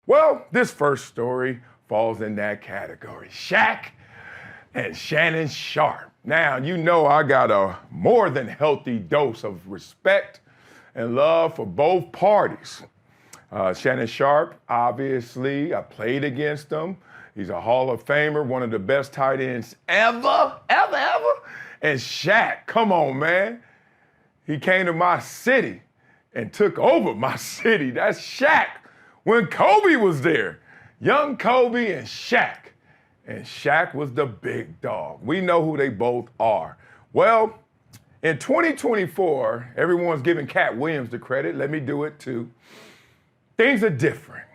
Well, this first story falls in that category. Shaq and Shannon Sharp. Now, you know I got a more than healthy dose of respect and love for both parties. Shannon Sharp, obviously, I played against him. He's a Hall of Famer, one of the best tight ends ever. And Shaq, come on, man. He came to my city and took over my city. That's Shaq. When Kobe was there, young Kobe and Shaq. And Shaq was the big dog. We know who they both are. Well, in 2024, everyone's giving Cat Williams the credit. Let me do it too. Things are different.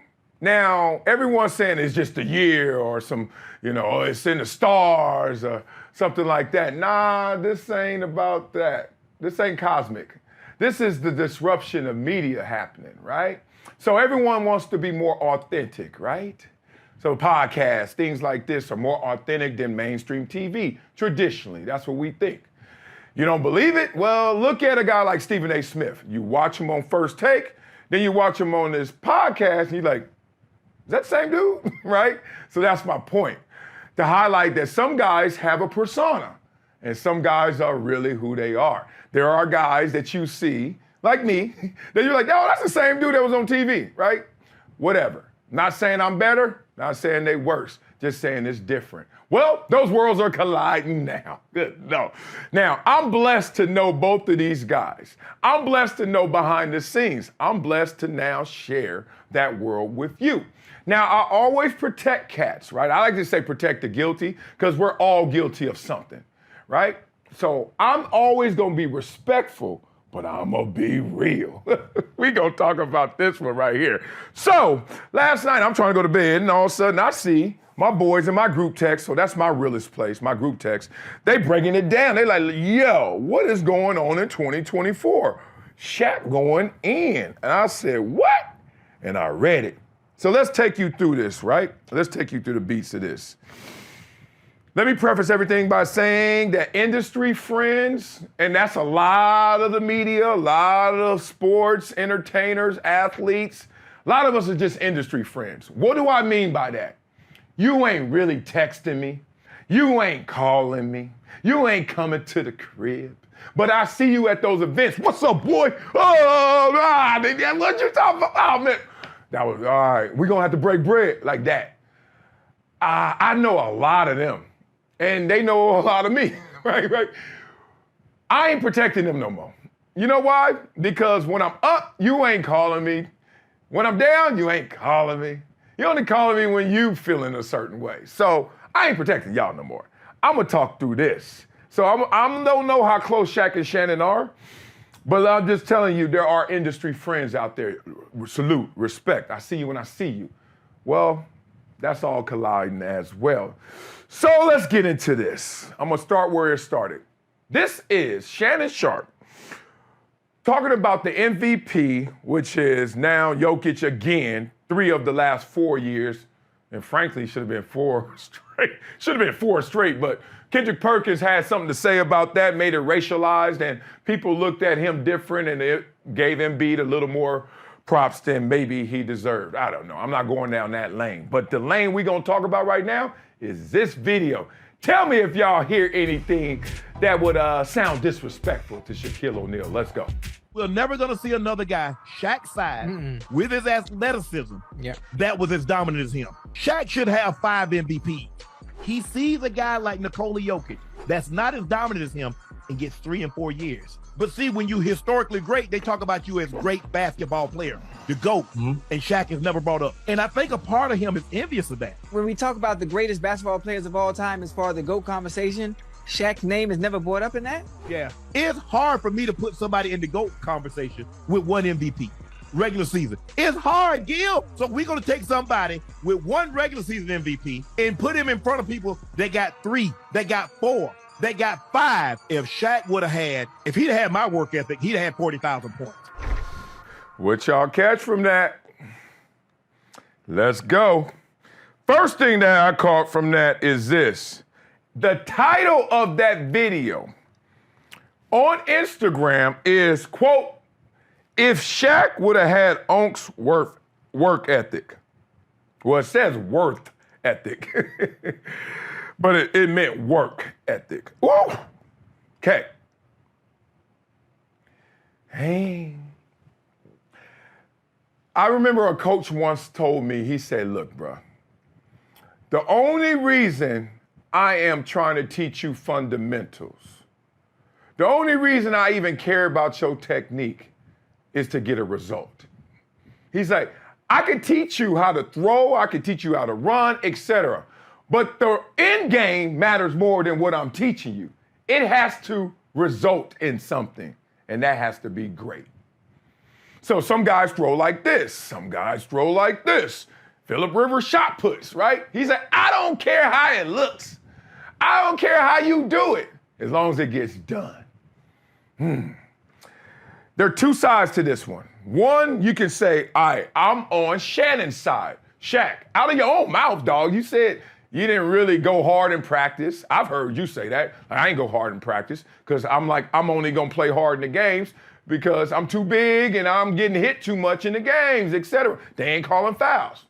Now, everyone's saying it's just a year or some, it's in the stars or something like that. Nah, this ain't about that. This ain't cosmic. This is the disruption of media happening, right? So everyone wants to be more authentic, right? So podcasts, things like this are more authentic than mainstream TV. Traditionally, that's what we think. You don't believe it? Well, look at a guy like Stephen A. Smith. You watch him on First Take, then you watch him on this podcast, and you're like, is that the same dude? Right? So that's my point. To highlight that some guys have a persona, and some guys are really who they are. There are guys that you see, like me, that you're like, oh, that's the same dude that was on TV, right? Whatever. Not saying I'm better, not saying they worse, just saying it's different. Well, those worlds are colliding now. Good, no. Now, I'm blessed to know both of these guys. I'm blessed to know behind the scenes. I'm blessed to now share that world with you. Now, I always protect cats, right? I like to say protect the guilty, because we're all guilty of something, right? So I'm always gonna be respectful, but I'm gonna be real. We gonna talk about this one right here. So last night I'm trying to go to bed and all of a sudden I see my boys in my group text, so that's my realest place, my group text. They breaking it down. They like, yo, what is going on in 2024? Shaq going in. And I said, what? And I read it. So let's take you through this, right? Let's take you through the beats of this. Let me preface everything by saying that industry friends, and that's a lot of the media, a lot of sports, entertainers, athletes, a lot of us are just industry friends. What do I mean by that? You ain't really texting me. You ain't calling me. You ain't coming to the crib. But I see you at those events. What's up, boy? Oh, what you talking about? Oh, man. That was, all right, we're gonna have to break bread like that. I know a lot of them. And they know a lot of me, right? I ain't protecting them no more. You know why? Because when I'm up, you ain't calling me. When I'm down, you ain't calling me. You only calling me when you feeling a certain way. So I ain't protecting y'all no more. I'm gonna talk through this. So I don't know how close Shaq and Shannon are, but I'm just telling you there are industry friends out there. Salute, respect. I see you when I see you. Well, that's all colliding as well. So let's get into this. I'm gonna start where it started. This is Shannon Sharp talking about the MVP, which is now Jokic again, 3 of the last 4 years, and frankly, should have been 4 straight. Should have been 4 straight, but Kendrick Perkins had something to say about that, made it racialized, and people looked at him different, and it gave Embiid a little more props than maybe he deserved. I don't know. I'm not going down that lane. But the lane we're going to talk about right now is this video. Tell me if y'all hear anything that would sound disrespectful to Shaquille O'Neal. Let's go. We're never going to see another guy Shaq's size with his athleticism that was as dominant as him. Shaq should have 5 MVPs. He sees a guy like Nikola Jokic that's not as dominant as him and gets 3 and 4 years. But see, when you historically great, they talk about you as great basketball player, the GOAT, and Shaq is never brought up. And I think a part of him is envious of that. When we talk about the greatest basketball players of all time as far as the GOAT conversation, Shaq's name is never brought up in that? Yeah. It's hard for me to put somebody in the GOAT conversation with 1 MVP. Regular season. It's hard, Gil. So we're going to take somebody with 1 regular season MVP and put him in front of people that got 3, that got 4, that got 5. If Shaq would have had, if he'd had my work ethic, he'd have had 40,000 points. What y'all catch from that? Let's go. First thing that I caught from that is this. The title of that video on Instagram is, quote, if Shaq would have had Unk's work ethic. Well, it says worth ethic, but it meant work ethic. Woo! Okay. Hey. I remember a coach once told me, he said, look, bro, the only reason I am trying to teach you fundamentals, the only reason I even care about your technique is to get a result. He's like, I can teach you how to throw, I can teach you how to run, etc. But the end game matters more than what I'm teaching you. It has to result in something, and that has to be great. So some guys throw like this, some guys throw like this. Phillip Rivers shot puts, right? He said, I don't care how it looks. I don't care how you do it, as long as it gets done. There are two sides to this one. One, you can say, all right, I'm on Shannon's side. Shaq, out of your own mouth, dog, you said you didn't really go hard in practice. I've heard you say that. I ain't go hard in practice because I'm only gonna play hard in the games because I'm too big and I'm getting hit too much in the games, etc. They ain't calling fouls.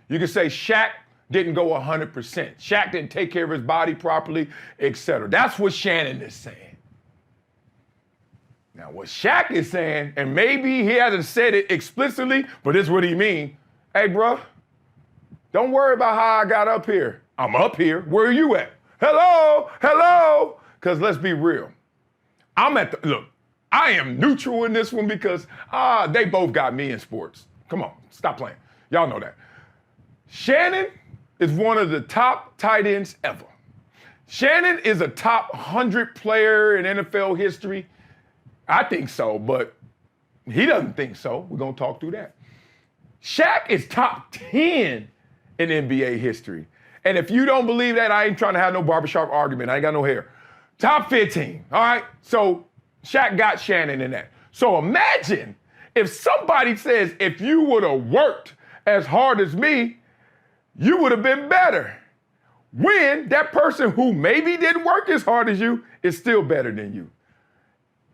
You can say Shaq didn't go 100%. Shaq didn't take care of his body properly, etc. That's what Shannon is saying. Now, what Shaq is saying, and maybe he hasn't said it explicitly, but this is what he mean. Hey, bro, don't worry about how I got up here. I'm up here. Where are you at? Hello. Because let's be real. Look, I am neutral in this one because they both got me in sports. Come on, stop playing. Y'all know that. Shannon is one of the top tight ends ever. Shannon is a top 100 player in NFL history. I think so, but he doesn't think so. We're going to talk through that. Shaq is top 10 in NBA history. And if you don't believe that, I ain't trying to have no barbershop argument. I ain't got no hair. Top 15, all right? So Shaq got Shannon in that. So imagine if somebody says, if you would have worked as hard as me, you would have been better. When that person who maybe didn't work as hard as you is still better than you.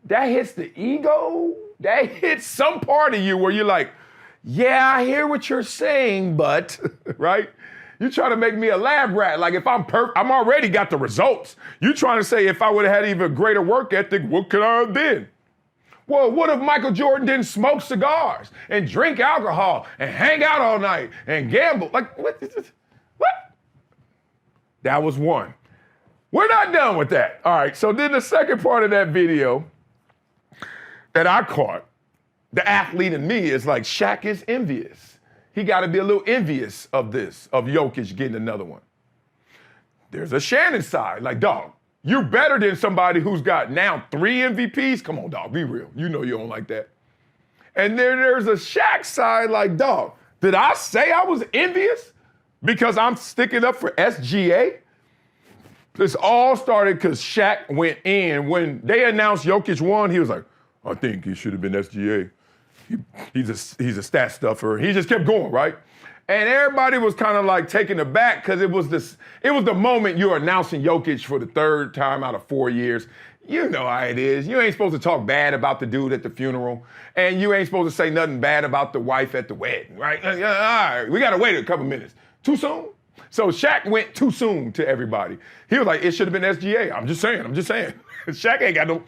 That hits the ego. That hits some part of you where you're like, yeah, I hear what you're saying, but, right? You're trying to make me a lab rat. Like if I'm already got the results. You're trying to say if I would have had even greater work ethic, what could I have been? Well, what if Michael Jordan didn't smoke cigars and drink alcohol and hang out all night and gamble? Like, what? That was one. We're not done with that. All right, so then the second part of that video that I caught, the athlete in me is like, Shaq is envious. He got to be a little envious of this, of Jokic getting another one. There's a Shannon side, like, dog, you're better than somebody who's got now 3 MVPs. Come on, dog, be real. You know you don't like that. And then there's a Shaq side, like, dog, did I say I was envious because I'm sticking up for SGA? This all started because Shaq went in. When they announced Jokic won, he was like, I think he should have been SGA. He's a stat stuffer. He just kept going, right? And everybody was kind of like taken aback because it was the moment you're announcing Jokic for the 3rd time out of 4 years. You know how it is. You ain't supposed to talk bad about the dude at the funeral, and you ain't supposed to say nothing bad about the wife at the wedding, right? All right, we gotta wait a couple minutes. Too soon? So Shaq went too soon to everybody. He was like, it should have been SGA. I'm just saying. Shaq ain't got no.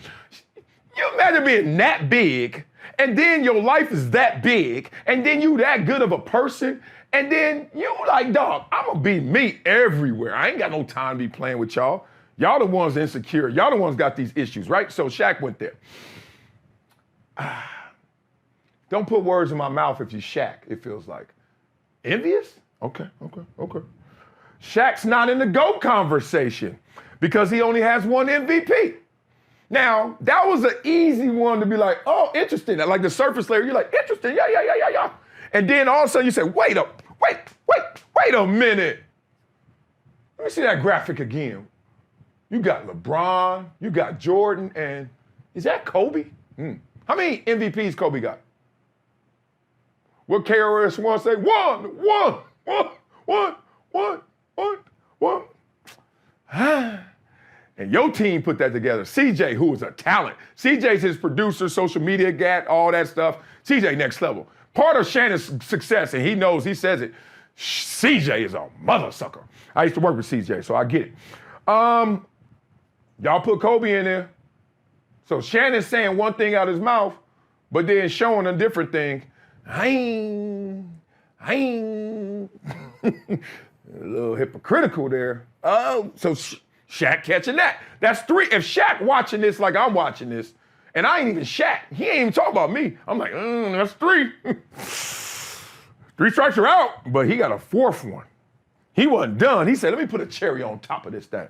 You imagine being that big, and then your life is that big, and then you that good of a person, and then you like, dog, I'm gonna be me everywhere. I ain't got no time to be playing with y'all. Y'all the ones insecure. Y'all the ones got these issues, right? So Shaq went there. Don't put words in my mouth if you Shaq, it feels like. Envious? Okay. Shaq's not in the GOAT conversation because he only has 1 MVP. Now, that was an easy one to be like, oh, interesting. Like the surface layer, you're like, interesting, yeah. And then all of a sudden you say, wait a minute. Let me see that graphic again. You got LeBron, you got Jordan, and is that Kobe? How many MVPs Kobe got? What KRS-One say? One. And your team put that together. CJ, who is a talent. CJ's his producer, social media guy, all that stuff. CJ next level. Part of Shannon's success, and he knows, he says it, CJ is a mother sucker. I used to work with CJ, so I get it. Y'all put Kobe in there. So Shannon's saying one thing out his mouth, but then showing a different thing. A little hypocritical there. Oh, so Shaq catching that. That's 3. If Shaq watching this like I'm watching this, and I ain't even Shaq, he ain't even talking about me. I'm like, that's 3. 3 strikes are out, but he got a 4th one. He wasn't done. He said, let me put a cherry on top of this thing.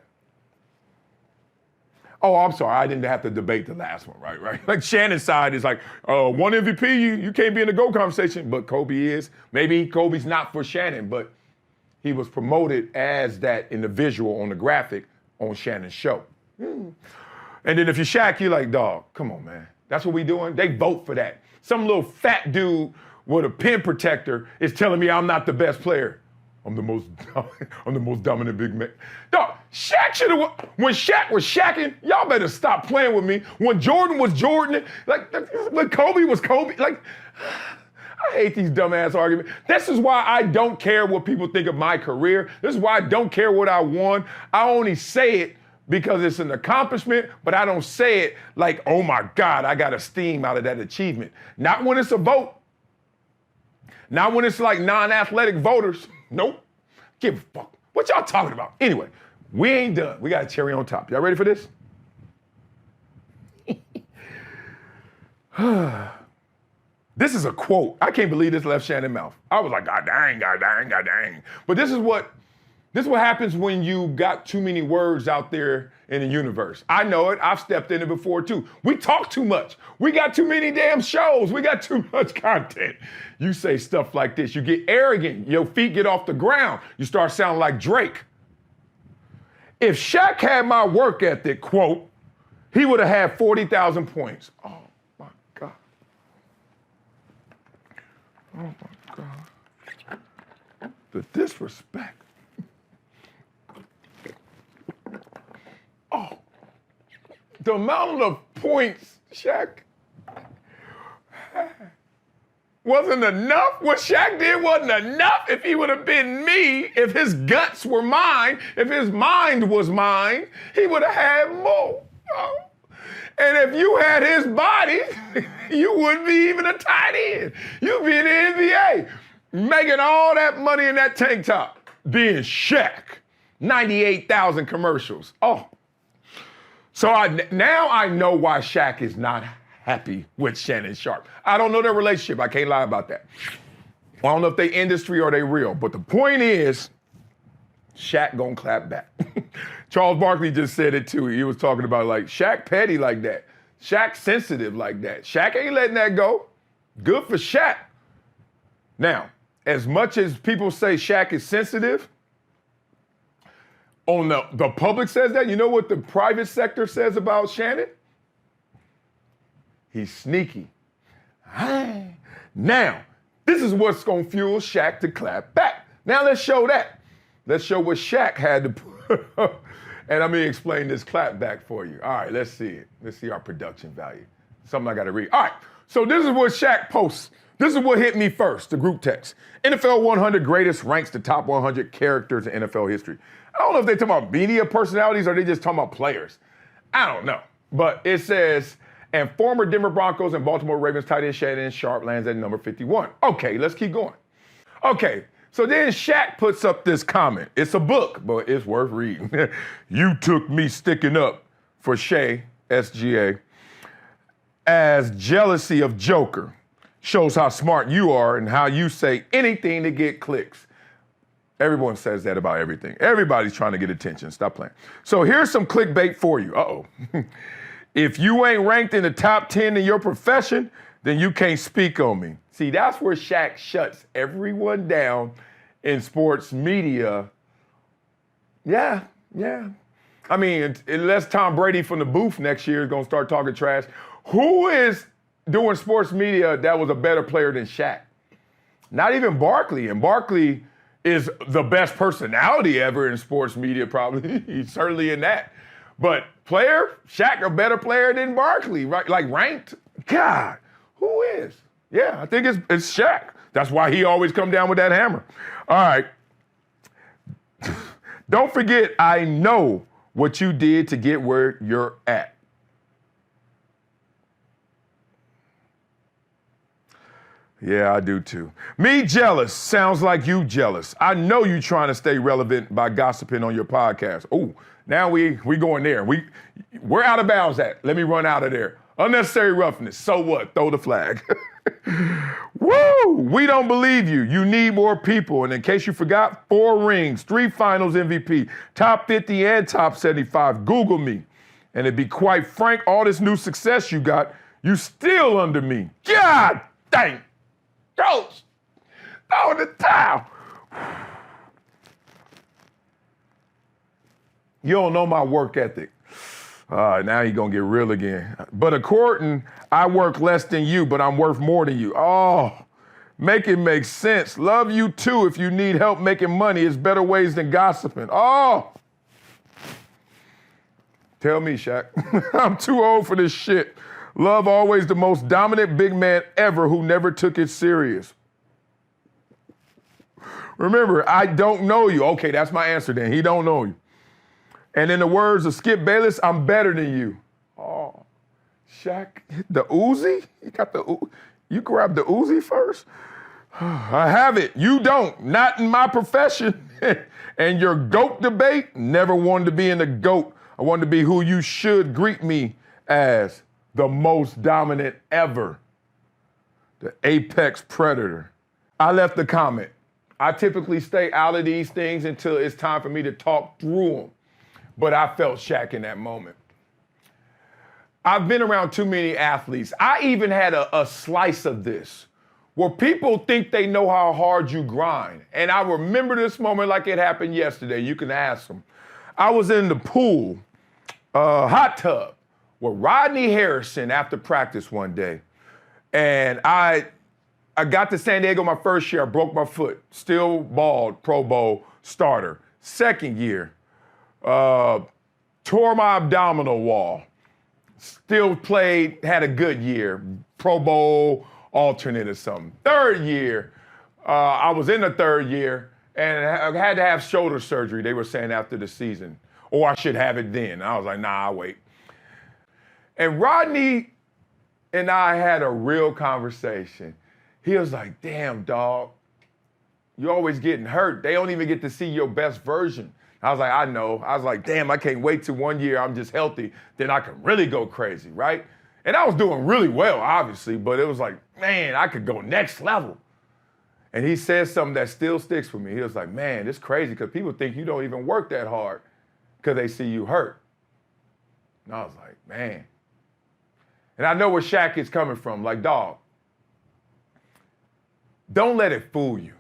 Oh, I'm sorry, I didn't have to debate the last one, right? Like Shannon's side is like, one MVP, you can't be in the GOAT conversation, but Kobe is. Maybe Kobe's not for Shannon, but he was promoted as that in the visual on the graphic on Shannon's show. And then if you're Shaq, you're like, dog, come on, man. That's what we doing? They vote for that. Some little fat dude with a pin protector is telling me I'm not the best player. I'm the most dominant big man. Dog, Shaq should have, when Shaq was Shaqing, y'all better stop playing with me. When Jordan was Jordan, like when Kobe was Kobe, like, I hate these dumbass arguments. This is why I don't care what people think of my career. This is why I don't care what I won. I only say it because it's an accomplishment, but I don't say it like, oh my God, I got esteem out of that achievement. Not when it's a vote. Not when it's like non-athletic voters. Nope. Give a fuck. What y'all talking about? Anyway, we ain't done. We got a cherry on top. Y'all ready for this? This is a quote. I can't believe this left Shannon's mouth. I was like, God dang, God dang, God dang. But this is what happens when you got too many words out there in the universe. I know it. I've stepped in it before too. We talk too much. We got too many damn shows. We got too much content. You say stuff like this. You get arrogant. Your feet get off the ground. You start sounding like Drake. If Shaq had my work ethic, quote, he would have had 40,000 points. Oh my God. Oh my God. The disrespect. Oh, the amount of points Shaq wasn't enough. What Shaq did wasn't enough. If he would have been me, if his guts were mine, if his mind was mine, he would have had more. Oh. And if you had his body, you wouldn't be even a tight end. You'd be in the NBA, making all that money in that tank top, being Shaq. 98,000 commercials. Oh. So now I know why Shaq is not happy with Shannon Sharpe. I don't know their relationship. I can't lie about that. I don't know if they industry or they real. But the point is, Shaq gonna clap back. Charles Barkley just said it too. He was talking about like Shaq petty like that. Shaq sensitive like that. Shaq ain't letting that go. Good for Shaq. Now, as much as people say Shaq is sensitive, on the public says that. You know what the private sector says about Shannon? He's sneaky. Now, this is what's going to fuel Shaq to clap back. Now let's show that. Let's show what Shaq had to put. And let me explain this clap back for you. All right, let's see it. Let's see our production value. Something I got to read. All right, so this is what Shaq posts. This is what hit me first, the group text. NFL 100 greatest ranks the top 100 characters in NFL history. I don't know if they're talking about media personalities or they just talking about players. I don't know. But it says, and former Denver Broncos and Baltimore Ravens tight end Shannon'S Sharpe lands at number 51. Okay, let's keep going. Okay, so then Shaq puts up this comment. It's a book, but it's worth reading. You took me sticking up for Shay, SGA, as jealousy of Joker. Shows how smart you are and how you say anything to get clicks. Everyone says that about everything. Everybody's trying to get attention. Stop playing. So here's some clickbait for you. Uh-oh. If you ain't ranked in the top 10 in your profession, then you can't speak on me. See, that's where Shaq shuts everyone down in sports media. Yeah. I mean, unless Tom Brady from the booth next year is going to start talking trash. Who is doing sports media that was a better player than Shaq? Not even Barkley. And Barkley is the best personality ever in sports media, probably. He's certainly in that. But player, Shaq a better player than Barkley, right? Like ranked? God, who is? Yeah, I think it's Shaq. That's why he always come down with that hammer. All right. Don't forget, I know what you did to get where you're at. Yeah, I do too. Me jealous sounds like you jealous. I know you trying to stay relevant by gossiping on your podcast. Oh, now we going there. We're out of bounds at. Let me run out of there. Unnecessary roughness. So what? Throw the flag. Woo! We don't believe you. You need more people. And in case you forgot, 4 rings, 3 finals MVP, top 50 and top 75. Google me. And to be quite frank, all this new success you got, you still under me. God dang. Coach, throw in the towel. You don't know my work ethic. Now you're gonna get real again. But according, I work less than you, but I'm worth more than you. Oh, make it make sense. Love you too. If you need help making money, it's better ways than gossiping. Oh, tell me, Shaq. I'm too old for this shit. Love always the most dominant big man ever who never took it serious. Remember, I don't know you. Okay, that's my answer then. He don't know you. And in the words of Skip Bayless, I'm better than you. Oh, Shaq, the Uzi? You grabbed the Uzi first? I have it. You don't. Not in my profession. And your GOAT debate, never wanted to be in the GOAT. I wanted to be who you should greet me as, the most dominant ever. The apex predator. I left the comment. I typically stay out of these things until it's time for me to talk through them. But I felt Shaq in that moment. I've been around too many athletes. I even had a slice of this where people think they know how hard you grind. And I remember this moment like it happened yesterday. You can ask them. I was in the pool, hot tub, with Rodney Harrison after practice one day. And I got to San Diego my first year. I broke my foot. Still bald, Pro Bowl starter. Second year. Tore my abdominal wall. Still played, had a good year. Pro Bowl alternate or something. Third year, I was in the third year and I had to have shoulder surgery, they were saying after the season. Or I should have it then. I was like, nah, I'll wait. And Rodney and I had a real conversation. He was like, damn, dog, you're always getting hurt. They don't even get to see your best version. I was like, I know. I was like, damn, I can't wait till 1 year I'm just healthy. Then I can really go crazy, right? And I was doing really well, obviously, but it was like, man, I could go next level. And he said something that still sticks with me. He was like, man, it's crazy because people think you don't even work that hard because they see you hurt. And I was like, man. And I know where Shaq is coming from. Like, dog, don't let it fool you.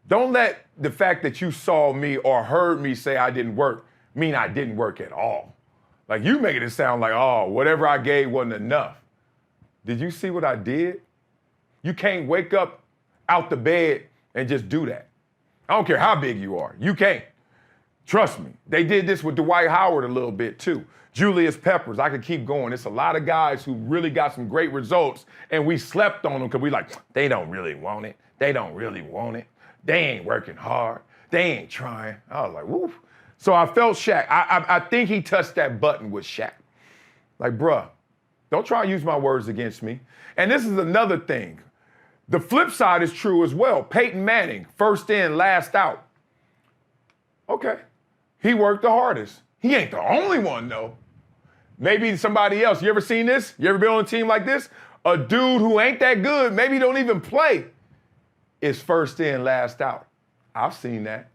Don't let the fact that you saw me or heard me say I didn't work mean I didn't work at all. Like, you making it sound like, oh, whatever I gave wasn't enough. Did you see what I did? You can't wake up out the bed and just do that. I don't care how big you are. You can't. Trust me. They did this with Dwight Howard a little bit too. Julius Peppers, I could keep going. It's a lot of guys who really got some great results and we slept on them because we like, they don't really want it. They don't really want it. They ain't working hard. They ain't trying. I was like, woof. So I felt Shaq. I think he touched that button with Shaq. Like, bruh, don't try to use my words against me. And this is another thing. The flip side is true as well. Peyton Manning, first in, last out. Okay. He worked the hardest. He ain't the only one, though. Maybe somebody else. You ever seen this? You ever been on a team like this? A dude who ain't that good, maybe don't even play, is first in, last out. I've seen that.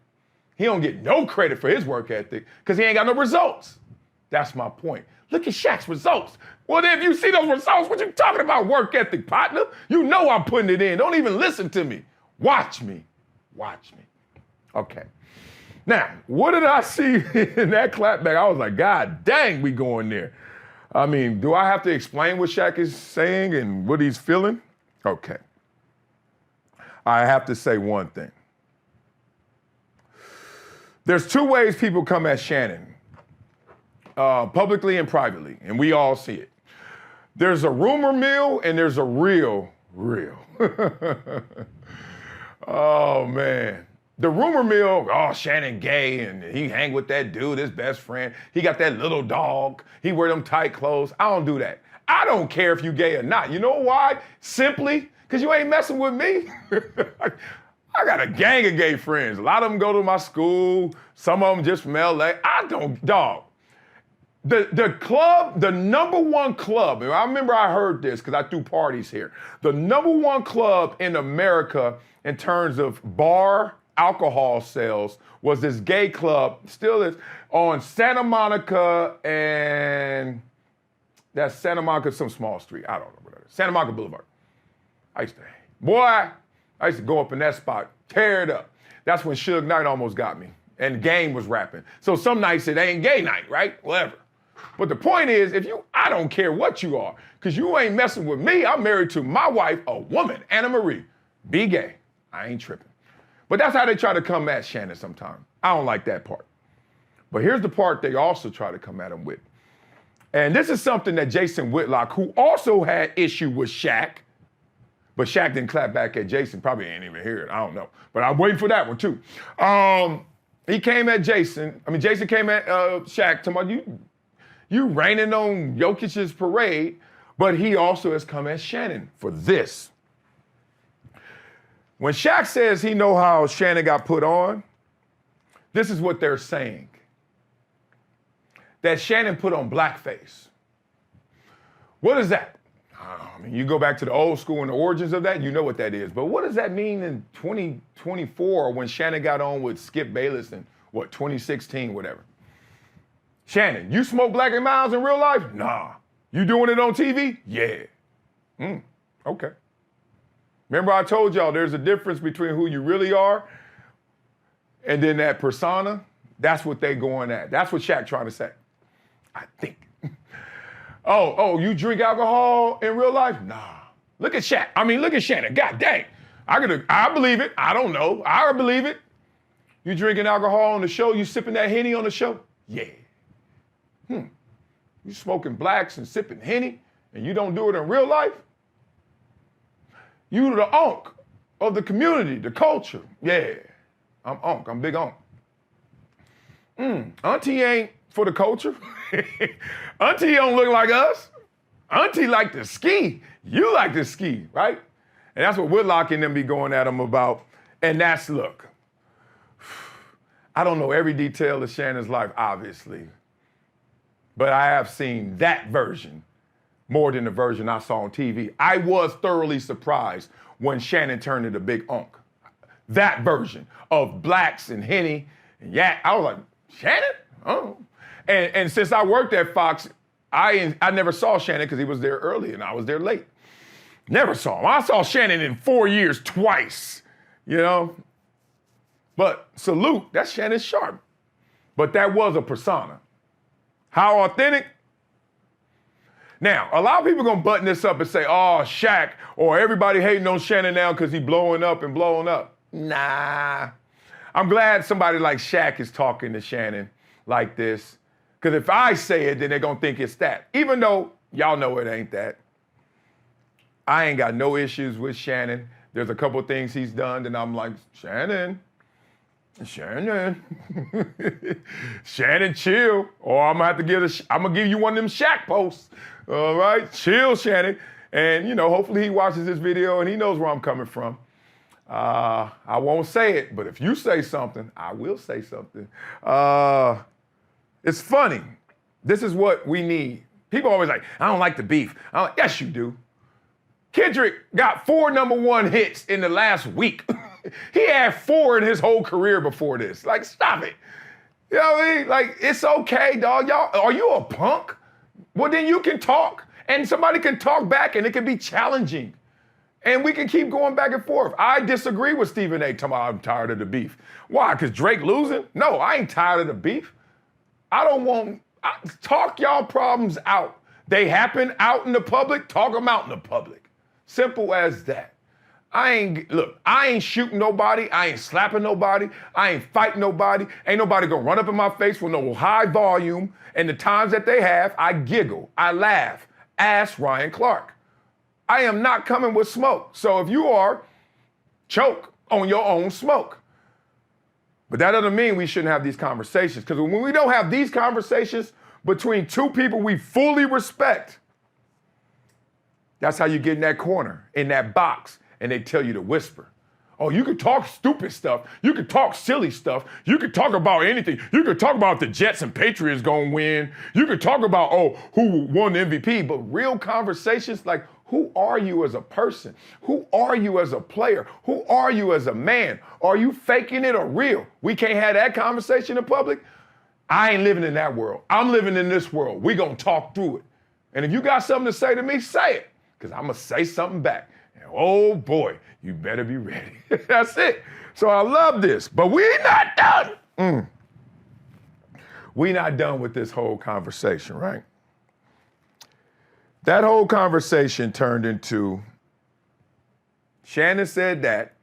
He don't get no credit for his work ethic because he ain't got no results. That's my point. Look at Shaq's results. Well, then if you see those results, what you talking about work ethic, partner? You know I'm putting it in. Don't even listen to me. Watch me. Watch me. Okay. Now, what did I see in that clapback? I was like, God dang, we going there. I mean, do I have to explain what Shaq is saying and what he's feeling? Okay. I have to say one thing. There's two ways people come at Shannon, publicly and privately, and we all see it. There's a rumor mill and there's a real real. Oh, man. The rumor mill, oh, Shannon gay, and he hang with that dude, his best friend. He got that little dog. He wear them tight clothes. I don't do that. I don't care if you gay or not. You know why? Simply because you ain't messing with me. I got a gang of gay friends. A lot of them go to my school. Some of them just from LA. I don't, dog. The club, the number one club, and I remember I heard this because I threw parties here. The number one club in America in terms of bar alcohol sales was this gay club, still is, on Santa Monica and that's Santa Monica, some small street. I don't know what that is. Santa Monica Boulevard. I used to go up in that spot, tear it up. That's when Suge Knight almost got me. And Game was rapping. So some nights it ain't gay night, right? Whatever. But the point is, I don't care what you are, because you ain't messing with me. I'm married to my wife, a woman, Anna Marie. Be gay. I ain't tripping. But that's how they try to come at Shannon sometimes. I don't like that part. But here's the part they also try to come at him with. And this is something that Jason Whitlock, who also had issue with Shaq, but Shaq didn't clap back at Jason, probably ain't even hear it, I don't know. But I'm waiting for that one too. He came at Jason came at Shaq, talking about you raining on Jokic's parade, but he also has come at Shannon for this. When Shaq says he know how Shannon got put on, this is what they're saying. That Shannon put on blackface. What is that? I mean, you go back to the old school and the origins of that, you know what that is. But what does that mean in 2024 when Shannon got on with Skip Bayless in, 2016, whatever? Shannon, you smoke Black and Miles in real life? Nah. You doing it on TV? Yeah. Okay. Remember I told y'all there's a difference between who you really are and then that persona? That's what they going at. That's what Shaq trying to say. I think. Oh, you drink alcohol in real life? Nah. Look at Shaq. Look at Shannon. God dang. I believe it. I don't know. I believe it. You drinking alcohol on the show? You sipping that Henny on the show? Yeah. You smoking blacks and sipping Henny and you don't do it in real life? You the unk of the community, the culture. Yeah. I'm unk. I'm big unk. Auntie ain't for the culture. Auntie don't look like us. Auntie like to ski. You like to ski, right? And that's what Whitlock and them be going at him about. And that's, look, I don't know every detail of Shannon's life, obviously. But I have seen that version more than the version I saw on TV. I was thoroughly surprised when Shannon turned into Big Unk. That version of blacks and Henny and yak. I was like, Shannon? Oh. And since I worked at Fox, I never saw Shannon because he was there early and I was there late. Never saw him. I saw Shannon in 4 years twice, you know? But salute, that's Shannon Sharp. But that was a persona. How authentic? Now, a lot of people gonna button this up and say, oh, Shaq, or everybody hating on Shannon now because he blowing up and blowing up. Nah. I'm glad somebody like Shaq is talking to Shannon like this. Because if I say it, then they're gonna think it's that. Even though y'all know it ain't that. I ain't got no issues with Shannon. There's a couple things he's done that I'm like, Shannon, Shannon, chill. Or I'm gonna give you one of them Shaq posts. All right, chill, Shannon. And hopefully he watches this video and he knows where I'm coming from. I won't say it, but if you say something, I will say something. It's funny. This is what we need. People always like, I don't like the beef. I'm like, yes, you do. Kendrick got 4 #1 hits in the last week. He had 4 in his whole career before this. Like, stop it. You know what I mean? Like, it's okay, dog. Y'all, are you a punk? Well, then you can talk, and somebody can talk back, and it can be challenging. And we can keep going back and forth. I disagree with Stephen A. talking about I'm tired of the beef. Why? Because Drake losing? No, I ain't tired of the beef. Talk y'all problems out. They happen out in the public, talk them out in the public. Simple as that. I ain't shooting nobody. I ain't slapping nobody. I ain't fighting nobody. Ain't nobody gonna run up in my face with no high volume. And the times that they have, I giggle, I laugh. Ask Ryan Clark. I am not coming with smoke. So if you are, choke on your own smoke. But that doesn't mean we shouldn't have these conversations, because when we don't have these conversations between two people we fully respect, that's how you get in that corner, in that box, and they tell you to whisper. Oh, you can talk stupid stuff. You can talk silly stuff. You can talk about anything. You can talk about the Jets and Patriots gonna win. You can talk about, who won the MVP. But real conversations like, who are you as a person? Who are you as a player? Who are you as a man? Are you faking it or real? We can't have that conversation in public. I ain't living in that world. I'm living in this world. We gonna talk through it. And if you got something to say to me, say it, because I'm gonna say something back. And oh boy, you better be ready. That's it. So I love this, but we not done. We not done with this whole conversation, right? That whole conversation turned into Shannon said that,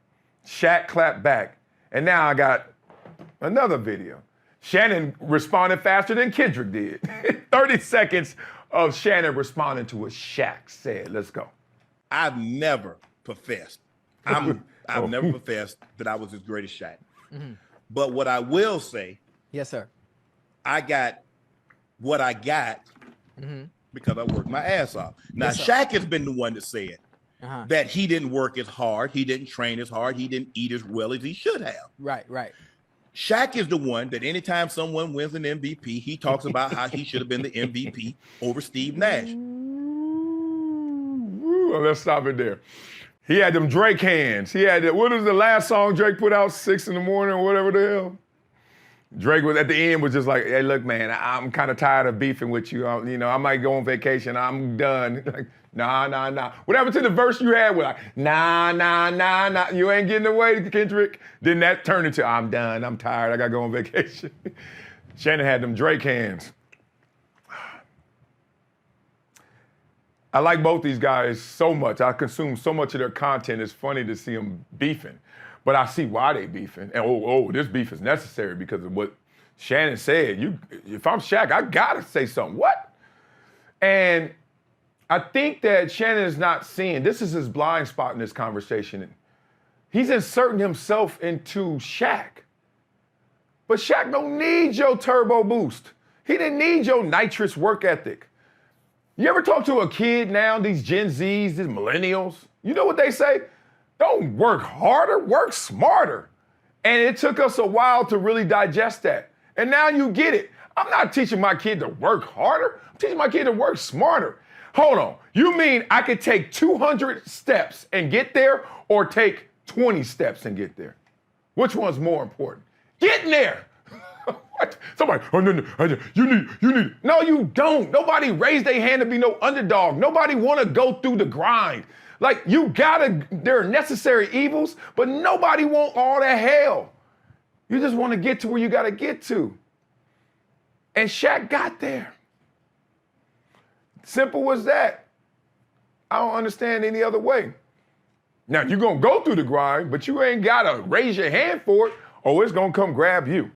Shaq clapped back, and now I got another video. Shannon responded faster than Kendrick did. 30 seconds of Shannon responding to what Shaq said. Let's go. I've never professed. I've never professed that I was as great as Shaq. Mm-hmm. But what I will say, yes, sir, I got what I got because I worked my ass off. Now, yes, Shaq has been the one that said that he didn't work as hard, he didn't train as hard, he didn't eat as well as he should have. Right. Shaq is the one that anytime someone wins an MVP, he talks about how he should have been the MVP over Steve Nash. Well, let's stop it there. He had them Drake hands. He had what was the last song Drake put out, 6 in the morning or whatever the hell? Drake was at the end was just like, hey, look, man, I'm kind of tired of beefing with you. I might go on vacation. I'm done. Like, nah. What happened to the verse you had with like, nah, you ain't getting away, Kendrick? Then that turned into, I'm done, I'm tired, I gotta go on vacation. Shannon had them Drake hands. I like both these guys so much. I consume so much of their content. It's funny to see them beefing. But I see why they beefing. And this beef is necessary because of what Shannon said. If I'm Shaq, I gotta say something. What? And I think that Shannon is not seeing, this is his blind spot in this conversation. He's inserting himself into Shaq. But Shaq don't need your turbo boost. He didn't need your nitrous work ethic. You ever talk to a kid now, these Gen Zs, these millennials? You know what they say? Don't work harder, work smarter. And it took us a while to really digest that. And now you get it. I'm not teaching my kid to work harder. I'm teaching my kid to work smarter. Hold on. You mean I could take 200 steps and get there or take 20 steps and get there? Which one's more important? Getting there. What? Somebody, you need. No, you don't. Nobody raised their hand to be no underdog. Nobody want to go through the grind. Like, there are necessary evils, but nobody want all that hell. You just want to get to where you got to get to. And Shaq got there. Simple as that. I don't understand any other way. Now, you're going to go through the grind, but you ain't got to raise your hand for it, or it's going to come grab you.